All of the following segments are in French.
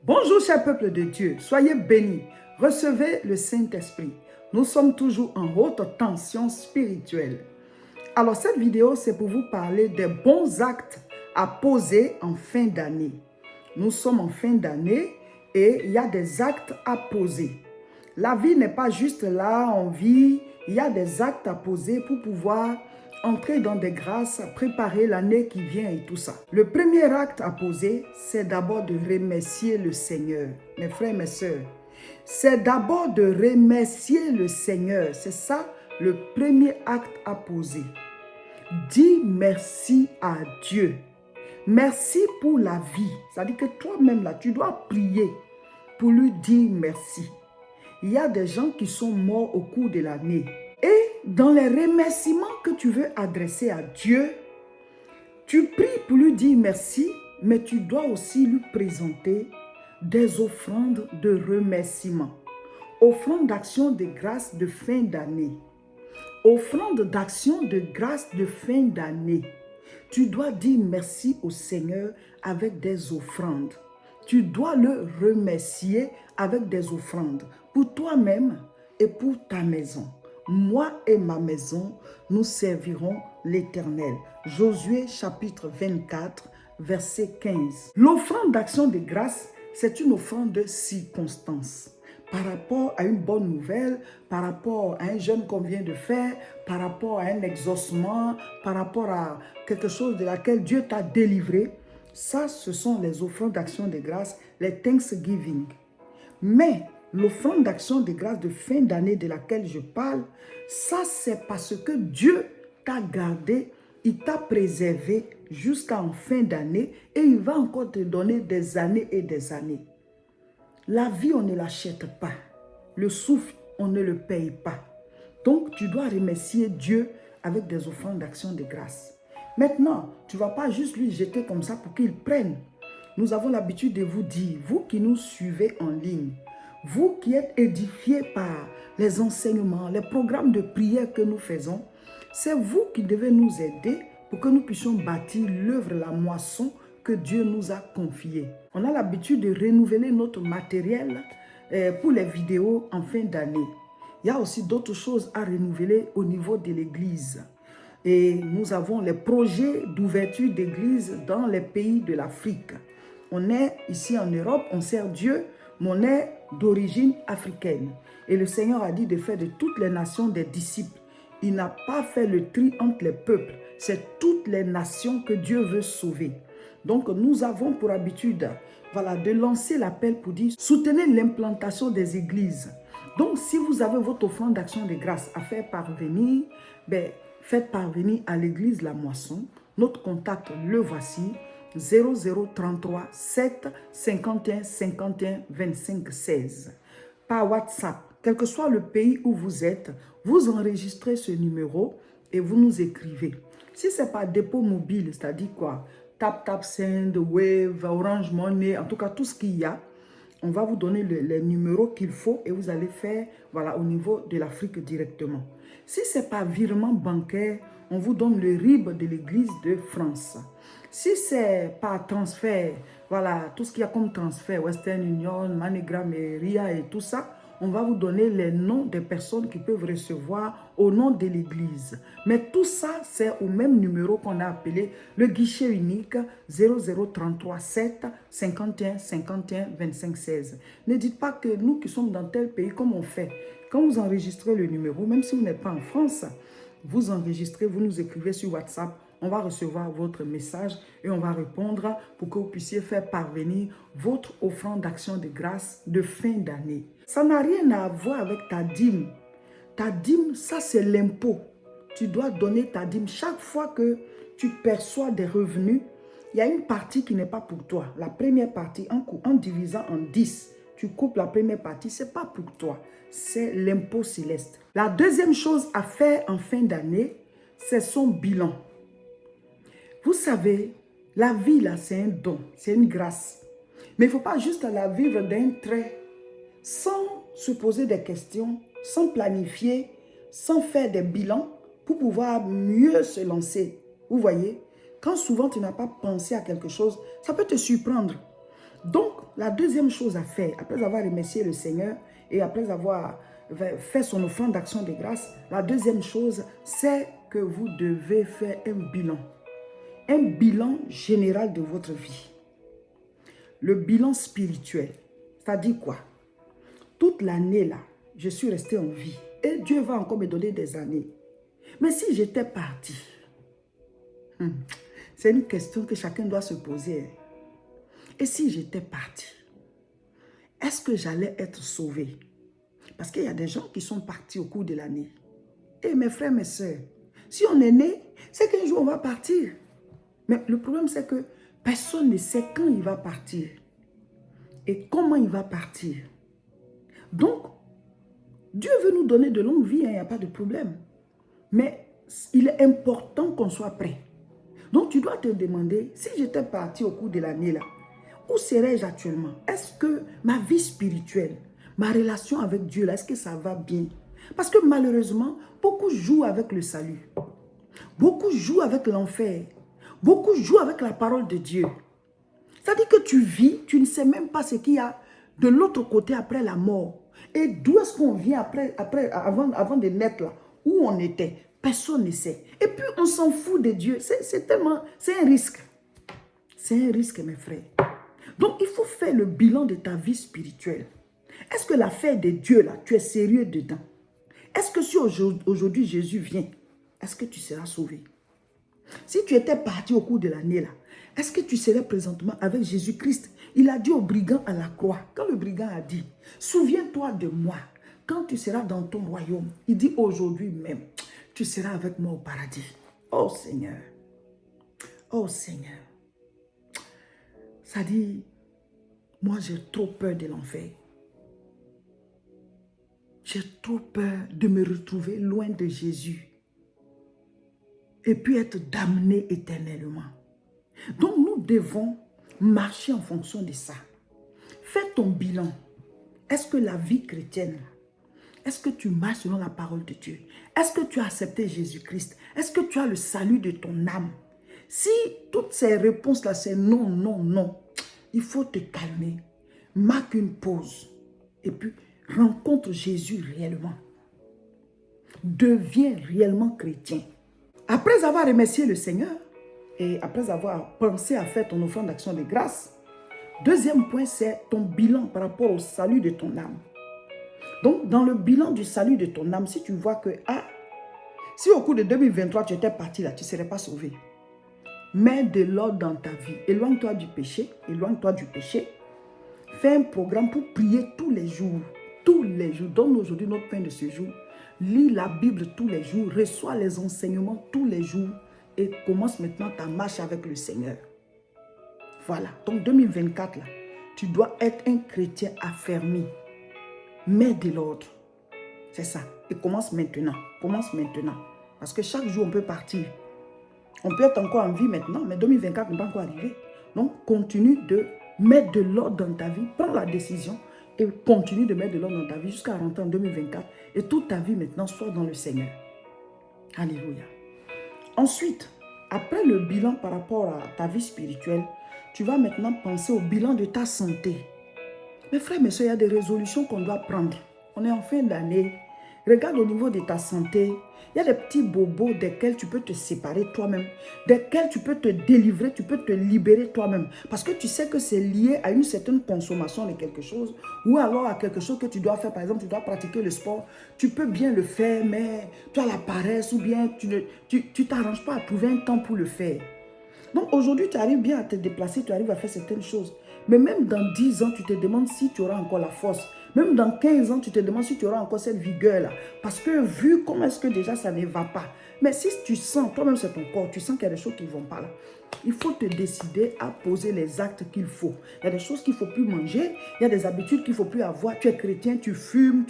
Bonjour cher peuple de Dieu, soyez bénis, recevez le Saint-Esprit. Nous sommes toujours en haute tension spirituelle. Alors cette vidéo, c'est pour vous parler des bons actes à poser en fin d'année. Nous sommes en fin d'année et il y a des actes à poser. La vie n'est pas juste là, on vit, il y a des actes à poser pour pouvoir entrer dans des grâces, préparer l'année qui vient et tout ça. Le premier acte à poser, c'est d'abord de remercier le Seigneur. Mes frères, mes sœurs, c'est d'abord de remercier le Seigneur. C'est ça le premier acte à poser. Dis merci à Dieu. Merci pour la vie. C'est-à-dire que toi-même là, tu dois prier pour lui dire merci. Il y a des gens qui sont morts au cours de l'année. Et dans les remerciements que tu veux adresser à Dieu, tu pries pour lui dire merci, mais tu dois aussi lui présenter des offrandes de remerciement. Offrandes d'action de grâce de fin d'année. Offrande d'action de grâce de fin d'année. Tu dois dire merci au Seigneur avec des offrandes. Tu dois le remercier avec des offrandes pour toi-même et pour ta maison. Moi et ma maison, nous servirons l'Éternel. Josué chapitre 24, verset 15. L'offrande d'action de grâce, c'est une offrande de circonstance. Par rapport à une bonne nouvelle, par rapport à un jeûne qu'on vient de faire, par rapport à un exaucement, par rapport à quelque chose de laquelle Dieu t'a délivré. Ça, ce sont les offrandes d'action de grâce, les Thanksgiving. Mais l'offrande d'action de grâce de fin d'année de laquelle je parle, ça c'est parce que Dieu t'a gardé, il t'a préservé jusqu'en fin d'année et il va encore te donner des années et des années. La vie, on ne l'achète pas. Le souffle, on ne le paye pas. Donc, tu dois remercier Dieu avec des offrandes d'action de grâce. Maintenant, tu ne vas pas juste lui jeter comme ça pour qu'il prenne. Nous avons l'habitude de vous dire, vous qui nous suivez en ligne, vous qui êtes édifiés par les enseignements, les programmes de prière que nous faisons, c'est vous qui devez nous aider pour que nous puissions bâtir l'œuvre, la moisson que Dieu nous a confiée. On a l'habitude de renouveler notre matériel pour les vidéos en fin d'année. Il y a aussi d'autres choses à renouveler au niveau de l'église. Et nous avons les projets d'ouverture d'église dans les pays de l'Afrique. On est ici en Europe, on sert Dieu, mais on est d'origine africaine. Et le Seigneur a dit de faire de toutes les nations des disciples. Il n'a pas fait le tri entre les peuples. C'est toutes les nations que Dieu veut sauver. Donc, nous avons pour habitude de lancer l'appel pour dire soutenez l'implantation des églises. Donc, si vous avez votre offrande d'action de grâce à faire parvenir, faites parvenir à l'église La Moisson. Notre contact, le voici, 0033 7 51 51 25 16. Par WhatsApp, quel que soit le pays où vous êtes, vous enregistrez ce numéro et vous nous écrivez. Si ce n'est pas dépôt mobile, c'est-à-dire quoi? Send, Wave, Orange Money, en tout cas tout ce qu'il y a, on va vous donner les numéros qu'il faut et vous allez faire au niveau de l'Afrique directement. Si ce n'est pas virement bancaire, on vous donne le RIB de l'Église de France. Si c'est par transfert, tout ce qu'il y a comme transfert, Western Union, MoneyGram et RIA et tout ça, on va vous donner les noms des personnes qui peuvent recevoir au nom de l'église. Mais tout ça, c'est au même numéro qu'on a appelé le guichet unique 0033 7 51 51 25 16. Ne dites pas que nous qui sommes dans tel pays, comme on fait. Quand vous enregistrez le numéro, même si vous n'êtes pas en France, vous enregistrez, vous nous écrivez sur WhatsApp. On va recevoir votre message et on va répondre pour que vous puissiez faire parvenir votre offrande d'action de grâce de fin d'année. Ça n'a rien à voir avec ta dîme. Ta dîme, ça c'est l'impôt. Tu dois donner ta dîme. Chaque fois que tu perçois des revenus, il y a une partie qui n'est pas pour toi. La première partie, en divisant en 10, tu coupes la première partie, ce n'est pas pour toi. C'est l'impôt céleste. La deuxième chose à faire en fin d'année, c'est son bilan. Vous savez, la vie, là, c'est un don, c'est une grâce. Mais il ne faut pas juste la vivre d'un trait, sans se poser des questions, sans planifier, sans faire des bilans, pour pouvoir mieux se lancer. Vous voyez, quand souvent tu n'as pas pensé à quelque chose, ça peut te surprendre. Donc, la deuxième chose à faire, après avoir remercié le Seigneur et après avoir fait son offrande d'action de grâce, la deuxième chose, c'est que vous devez faire un bilan. Un bilan général de votre vie. Le bilan spirituel. Ça dit quoi? Toute l'année là, je suis resté en vie. Et Dieu va encore me donner des années. Mais si j'étais parti, c'est une question que chacun doit se poser. Et si j'étais parti, est-ce que j'allais être sauvé? Parce qu'il y a des gens qui sont partis au cours de l'année. Et mes frères, mes soeurs, si on est né, c'est qu'un jour on va partir. Mais le problème, c'est que personne ne sait quand il va partir et comment il va partir. Donc, Dieu veut nous donner de longue vie, il n'y a pas de problème. Mais il est important qu'on soit prêt. Donc, tu dois te demander, si j'étais parti au cours de l'année là, où serais-je actuellement? Est-ce que ma vie spirituelle, ma relation avec Dieu là, est-ce que ça va bien? Parce que malheureusement, beaucoup jouent avec le salut. Beaucoup jouent avec l'enfer. Beaucoup jouent avec la parole de Dieu. C'est-à-dire que tu vis, tu ne sais même pas ce qu'il y a de l'autre côté après la mort. Et d'où est-ce qu'on vient avant de naître là, où on était. Personne ne sait. Et puis on s'en fout de Dieu. C'est un risque. C'est un risque, mes frères. Donc il faut faire le bilan de ta vie spirituelle. Est-ce que l'affaire de Dieu là, tu es sérieux dedans? Est-ce que si aujourd'hui Jésus vient, est-ce que tu seras sauvé? Si tu étais parti au cours de l'année là, est-ce que tu serais présentement avec Jésus-Christ? Il a dit au brigand à la croix, quand le brigand a dit, souviens-toi de moi, quand tu seras dans ton royaume, il dit aujourd'hui même, tu seras avec moi au paradis. Oh Seigneur, oh Seigneur. Ça dit, moi j'ai trop peur de l'enfer. J'ai trop peur de me retrouver loin de Jésus et puis être damné éternellement. Donc nous devons marcher en fonction de ça. Fais ton bilan. Est-ce que la vie chrétienne, est-ce que tu marches selon la parole de Dieu? Est-ce que tu as accepté Jésus-Christ? Est-ce que tu as le salut de ton âme? Si toutes ces réponses-là, c'est non, non, non, il faut te calmer. Marque une pause. Et puis, rencontre Jésus réellement. Deviens réellement chrétien. Après avoir remercié le Seigneur, et après avoir pensé à faire ton offrande d'action de grâce, deuxième point, c'est ton bilan par rapport au salut de ton âme. Donc, dans le bilan du salut de ton âme, si tu vois que, si au cours de 2023, tu étais parti là, tu ne serais pas sauvé. Mets de l'ordre dans ta vie. Éloigne-toi du péché. Éloigne-toi du péché. Fais un programme pour prier tous les jours. Tous les jours. Donne aujourd'hui notre pain de ce jour. Lis la Bible tous les jours. Reçois les enseignements tous les jours. Et commence maintenant ta marche avec le Seigneur. Voilà. Donc 2024, là, tu dois être un chrétien affermi. Mets de l'ordre. C'est ça. Et commence maintenant. Commence maintenant. Parce que chaque jour, on peut partir. On peut être encore en vie maintenant, mais 2024 n'est pas encore arrivé. Donc, continue de mettre de l'ordre dans ta vie. Prends la décision et continue de mettre de l'ordre dans ta vie jusqu'à rentrer en 2024. Et toute ta vie maintenant soit dans le Seigneur. Alléluia. Ensuite, après le bilan par rapport à ta vie spirituelle, tu vas maintenant penser au bilan de ta santé. Mes frères, mes soeurs, il y a des résolutions qu'on doit prendre. On est en fin d'année. Regarde au niveau de ta santé. Il y a des petits bobos desquels tu peux te séparer toi-même, desquels tu peux te délivrer, tu peux te libérer toi-même. Parce que tu sais que c'est lié à une certaine consommation de quelque chose ou alors à quelque chose que tu dois faire. Par exemple, tu dois pratiquer le sport. Tu peux bien le faire, mais tu as la paresse ou bien tu ne t'arranges pas à trouver un temps pour le faire. Donc aujourd'hui, tu arrives bien à te déplacer, tu arrives à faire certaines choses. Mais même dans 10 ans, tu te demandes si tu auras encore la force. Même dans 15 ans, tu te demandes si tu auras encore cette vigueur-là. Parce que vu comment est-ce que déjà ça ne va pas. Mais si tu sens, toi-même c'est ton corps, tu sens qu'il y a des choses qui ne vont pas là. Il faut te décider à poser les actes qu'il faut. Il y a des choses qu'il ne faut plus manger. Il y a des habitudes qu'il ne faut plus avoir. Tu es chrétien, tu fumes.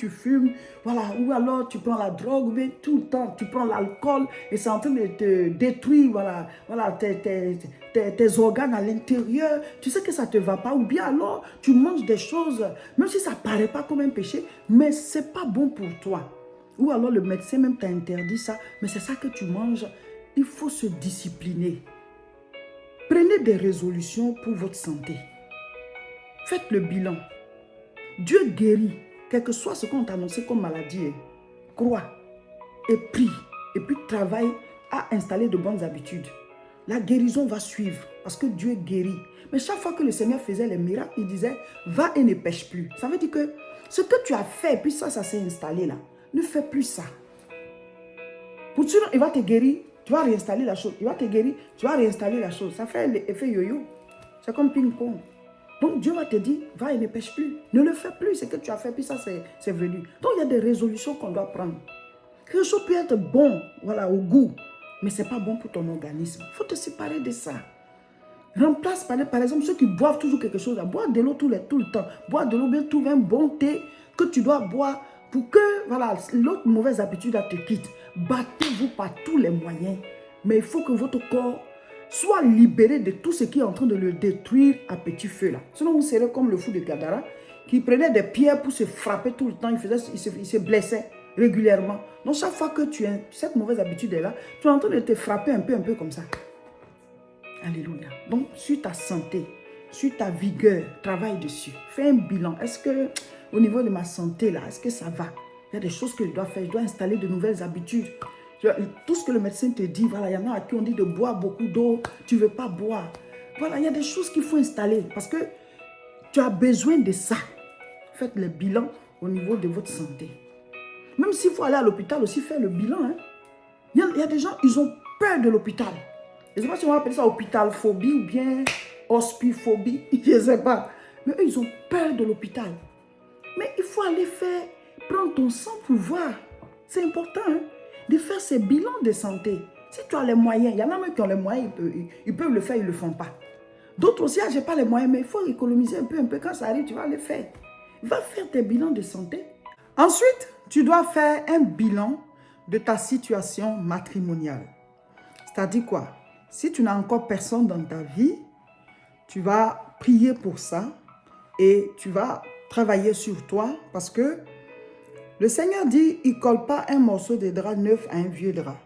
Voilà. Ou alors tu prends la drogue, mais tout le temps, tu prends l'alcool et c'est en train de te détruire tes organes à l'intérieur. Tu sais que ça ne te va pas. Ou bien alors, tu manges des choses, même si ça ne paraît pas comme un péché, mais ce n'est pas bon pour toi. Ou alors le médecin même t'a interdit ça, mais c'est ça que tu manges. Il faut se discipliner. Prenez des résolutions pour votre santé. Faites le bilan. Dieu guérit, quel que soit ce qu'on t'a annoncé comme maladie. Crois et prie. Et puis travaille à installer de bonnes habitudes. La guérison va suivre parce que Dieu guérit. Mais chaque fois que le Seigneur faisait les miracles, il disait, va et ne pêche plus. Ça veut dire que ce que tu as fait, puis ça s'est installé là, ne fais plus ça. Pour sinon, il va te guérir, tu vas réinstaller la chose. Il va te guérir, tu vas réinstaller la chose. Ça fait l'effet yo-yo. C'est comme ping-pong. Donc Dieu va te dire, va et ne pêche plus. Ne le fais plus, ce que tu as fait, puis ça c'est venu. Donc il y a des résolutions qu'on doit prendre. Quelque chose peut être bon, voilà, au goût, mais ce n'est pas bon pour ton organisme. Il faut te séparer de ça. Remplace par exemple ceux qui boivent toujours quelque chose. Boire de l'eau tout le temps. Boire de l'eau, bien trouver un bon thé que tu dois boire pour que voilà, l'autre mauvaise habitude te quitte. Battez-vous par tous les moyens. Mais il faut que votre corps soit libéré de tout ce qui est en train de le détruire à petit feu là. Sinon vous serez comme le fou de Gadara qui prenait des pierres pour se frapper tout le temps. Il se blessait régulièrement. Donc chaque fois que cette mauvaise habitude est là, tu es en train de te frapper un peu comme ça. Alléluia. Donc, sur ta santé, sur ta vigueur, travaille dessus. Fais un bilan. Est-ce que, au niveau de ma santé, là, est-ce que ça va? Il y a des choses que je dois faire. Je dois installer de nouvelles habitudes. Tout ce que le médecin te dit, voilà, il y en a à qui on dit de boire beaucoup d'eau. Tu ne veux pas boire. Voilà, il y a des choses qu'il faut installer parce que tu as besoin de ça. Faites le bilan au niveau de votre santé. Même s'il faut aller à l'hôpital aussi, faire le bilan. Hein. Il y a des gens, ils ont peur de l'hôpital. Je ne sais pas si on va appeler ça hôpital-phobie ou bien hospiphobie. Je ne sais pas. Mais eux, ils ont peur de l'hôpital. Mais il faut aller prendre ton sang pour voir. C'est important hein, de faire ces bilans de santé. Si tu as les moyens, il y en a même qui ont les moyens, ils peuvent le faire, ils ne le font pas. D'autres aussi, je n'ai pas les moyens, mais il faut économiser un peu. Quand ça arrive, tu vas le faire. Va faire tes bilans de santé. Ensuite, tu dois faire un bilan de ta situation matrimoniale. C'est-à-dire quoi? Si tu n'as encore personne dans ta vie, tu vas prier pour ça et tu vas travailler sur toi parce que le Seigneur dit, il ne colle pas un morceau de drap neuf à un vieux drap.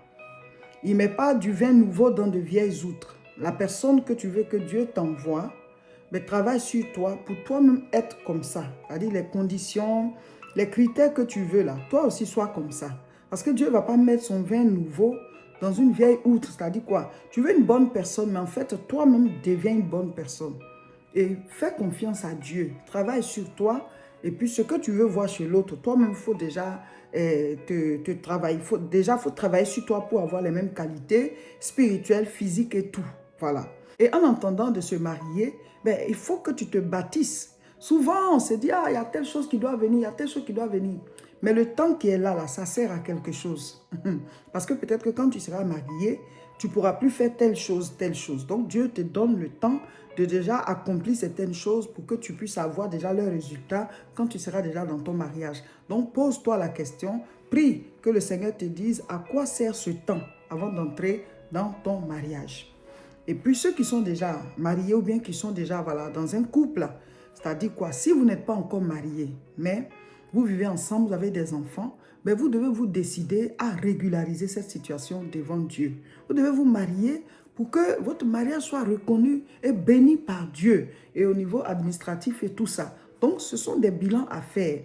Il ne met pas du vin nouveau dans de vieilles outres. La personne que tu veux que Dieu t'envoie, mais travaille sur toi pour toi-même être comme ça. C'est-à-dire les conditions, les critères que tu veux là. Toi aussi, sois comme ça. Parce que Dieu ne va pas mettre son vin nouveau dans une vieille outre. C'est-à-dire quoi? Tu veux une bonne personne, mais en fait, toi-même deviens une bonne personne. Et fais confiance à Dieu. Travaille sur toi. Et puis, ce que tu veux voir chez l'autre, toi-même, il faut déjà te travailler. Il faut travailler sur toi pour avoir les mêmes qualités spirituelles, physiques et tout. Voilà. Et en entendant de se marier, ben, il faut que tu te bâtisses. Souvent, on se dit, ah, il y a telle chose qui doit venir, il y a telle chose qui doit venir. Mais le temps qui est là, ça sert à quelque chose. Parce que peut-être que quand tu seras marié, tu ne pourras plus faire telle chose, telle chose. Donc, Dieu te donne le temps de déjà accomplir certaines choses pour que tu puisses avoir déjà le résultat quand tu seras déjà dans ton mariage. Donc, pose-toi la question, prie que le Seigneur te dise à quoi sert ce temps avant d'entrer dans ton mariage. Et puis, ceux qui sont déjà mariés ou bien qui sont déjà voilà, dans un couple, c'est-à-dire quoi? Si vous n'êtes pas encore marié, mais vous vivez ensemble, vous avez des enfants, mais vous devez vous décider à régulariser cette situation devant Dieu. Vous devez vous marier pour que votre mariage soit reconnu et béni par Dieu et au niveau administratif et tout ça. Donc, ce sont des bilans à faire.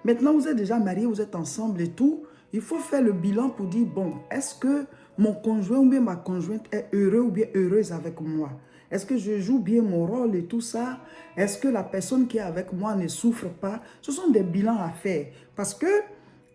Maintenant, vous êtes déjà mariés, vous êtes ensemble et tout. Il faut faire le bilan pour dire, bon, est-ce que mon conjoint ou bien ma conjointe est heureux ou bien heureuse avec moi? Est-ce que je joue bien mon rôle et tout ça? Est-ce que la personne qui est avec moi ne souffre pas? Ce sont des bilans à faire. Parce que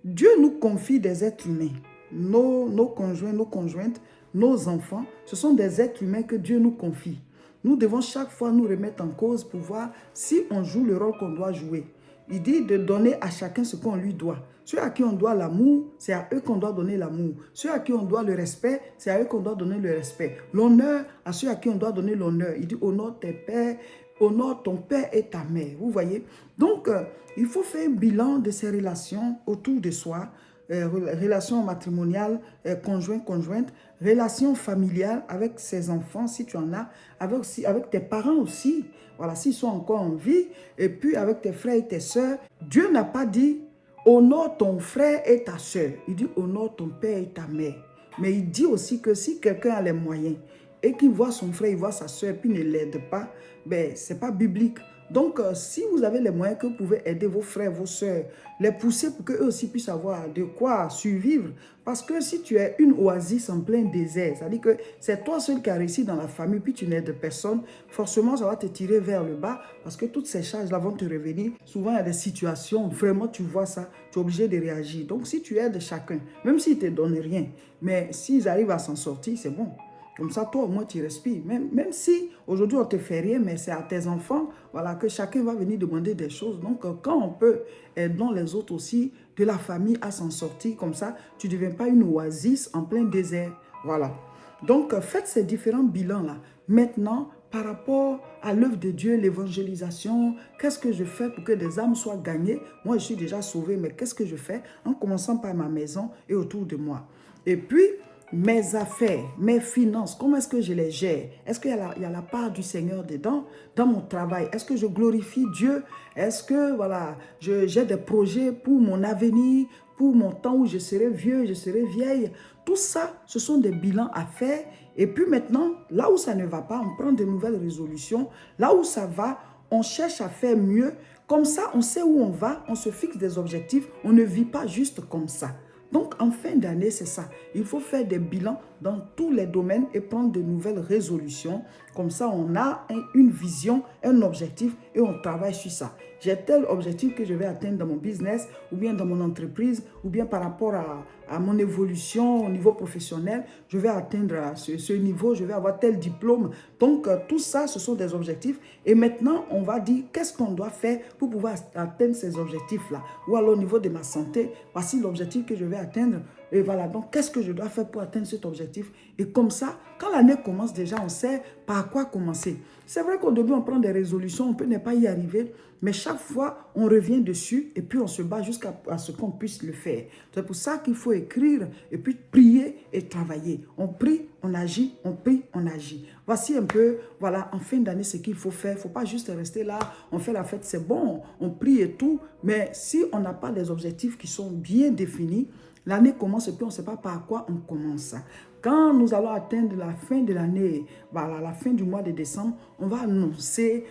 Dieu nous confie des êtres humains. Nos conjoints, nos conjointes, nos enfants, ce sont des êtres humains que Dieu nous confie. Nous devons chaque fois nous remettre en cause pour voir si on joue le rôle qu'on doit jouer. Il dit de donner à chacun ce qu'on lui doit. Ceux à qui on doit l'amour, c'est à eux qu'on doit donner l'amour. Ceux à qui on doit le respect, c'est à eux qu'on doit donner le respect. L'honneur, à ceux à qui on doit donner l'honneur. Il dit honore tes pères, honore ton père et ta mère. Vous voyez? Donc, il faut faire un bilan de ces relations autour de soi. Relations matrimoniales, conjoint-conjointe, relations familiales avec ses enfants, si tu en as, avec tes parents aussi, voilà, s'ils sont encore en vie, et puis avec tes frères et tes sœurs. Dieu n'a pas dit honore ton frère et ta sœur, il dit honore ton père et ta mère. Mais il dit aussi que si quelqu'un a les moyens et qu'il voit son frère, il voit sa sœur, puis ne l'aide pas, ben, ce n'est pas biblique. Donc, si vous avez les moyens que vous pouvez aider vos frères, vos soeurs, les pousser pour qu'eux aussi puissent avoir de quoi survivre. Parce que si tu es une oasis en plein désert, c'est-à-dire que c'est toi seul qui as réussi dans la famille, puis tu n'aides personne, forcément, ça va te tirer vers le bas parce que toutes ces charges-là vont te revenir. Souvent, il y a des situations, vraiment, tu vois ça, tu es obligé de réagir. Donc, si tu aides chacun, même s'ils ne te donnent rien, mais s'ils arrivent à s'en sortir, c'est bon. Comme ça, toi, au moins, tu respires. Même si aujourd'hui, on ne te fait rien, mais c'est à tes enfants voilà, que chacun va venir demander des choses. Donc, quand on peut aider les autres aussi, de la famille à s'en sortir, comme ça, tu ne deviens pas une oasis en plein désert. Voilà. Donc, faites ces différents bilans-là. Maintenant, par rapport à l'œuvre de Dieu, l'évangélisation, qu'est-ce que je fais pour que des âmes soient gagnées? Moi, je suis déjà sauvé, mais qu'est-ce que je fais? En commençant par ma maison et autour de moi. Et puis, mes affaires, mes finances, comment est-ce que je les gère? Est-ce qu'il y a la part du Seigneur dedans? Dans mon travail, est-ce que je glorifie Dieu? Est-ce que voilà, j'ai des projets pour mon avenir, pour mon temps où je serai vieux, je serai vieille? Tout ça, ce sont des bilans à faire. Et puis maintenant, là où ça ne va pas, on prend de nouvelles résolutions. Là où ça va, on cherche à faire mieux. Comme ça, on sait où on va, on se fixe des objectifs. On ne vit pas juste comme ça. Donc, en fin d'année, c'est ça. Il faut faire des bilans dans tous les domaines et prendre de nouvelles résolutions. Comme ça, on a une vision, un objectif et on travaille sur ça. J'ai tel objectif que je vais atteindre dans mon business ou bien dans mon entreprise ou bien par rapport à mon évolution au niveau professionnel. Je vais atteindre ce niveau, je vais avoir tel diplôme. Donc, tout ça, ce sont des objectifs. Et maintenant, on va dire qu'est-ce qu'on doit faire pour pouvoir atteindre ces objectifs-là. Ou alors au niveau de ma santé, voici l'objectif que je vais atteindre. Et voilà, donc qu'est-ce que je dois faire pour atteindre cet objectif? Et comme ça, quand l'année commence déjà, on sait par quoi commencer. C'est vrai qu'au début, on prend des résolutions, on peut ne pas y arriver, mais chaque fois, on revient dessus et puis on se bat jusqu'à ce qu'on puisse le faire. C'est pour ça qu'il faut écrire et puis prier et travailler. On prie, on agit, on prie, on agit. Voici un peu, voilà, en fin d'année, ce qu'il faut faire. Il ne faut pas juste rester là, on fait la fête, c'est bon, on prie et tout, mais si on n'a pas des objectifs qui sont bien définis, l'année commence et puis on ne sait pas par quoi on commence. Quand nous allons atteindre la fin de l'année, voilà, la fin du mois de décembre, on va annoncer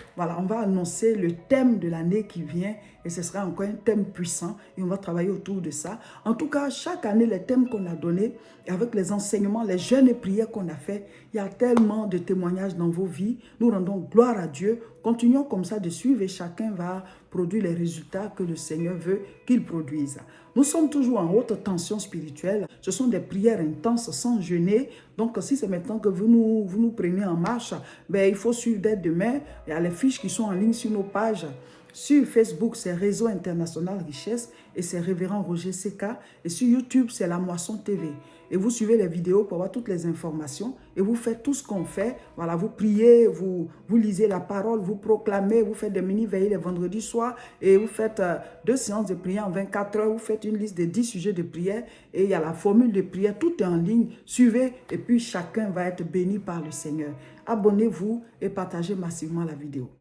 le thème de l'année qui vient et ce sera encore un thème puissant et on va travailler autour de ça. En tout cas, chaque année, les thèmes qu'on a donnés, et avec les enseignements, les jeûnes et prières qu'on a fait, il y a tellement de témoignages dans vos vies. Nous rendons gloire à Dieu. Continuons comme ça de suivre et chacun va produire les résultats que le Seigneur veut qu'il produise. Nous sommes toujours en haute tension spirituelle. Ce sont des prières intenses sans jeûner. Donc, si c'est maintenant que vous nous prenez en marche, ben, il faut suivre dès demain. Il y a les fiches qui sont en ligne sur nos pages. Sur Facebook, c'est Réseau International Richesse et c'est Révérend Roger Seka. Et sur YouTube, c'est La Moisson TV. Et vous suivez les vidéos pour avoir toutes les informations et vous faites tout ce qu'on fait. Voilà, vous priez, vous lisez la parole, vous proclamez, vous faites des mini-veillées les vendredis soirs et vous faites 2 séances de prière en 24 heures. Vous faites une liste de 10 sujets de prière et il y a la formule de prière. Tout est en ligne. Suivez et puis chacun va être béni par le Seigneur. Abonnez-vous et partagez massivement la vidéo.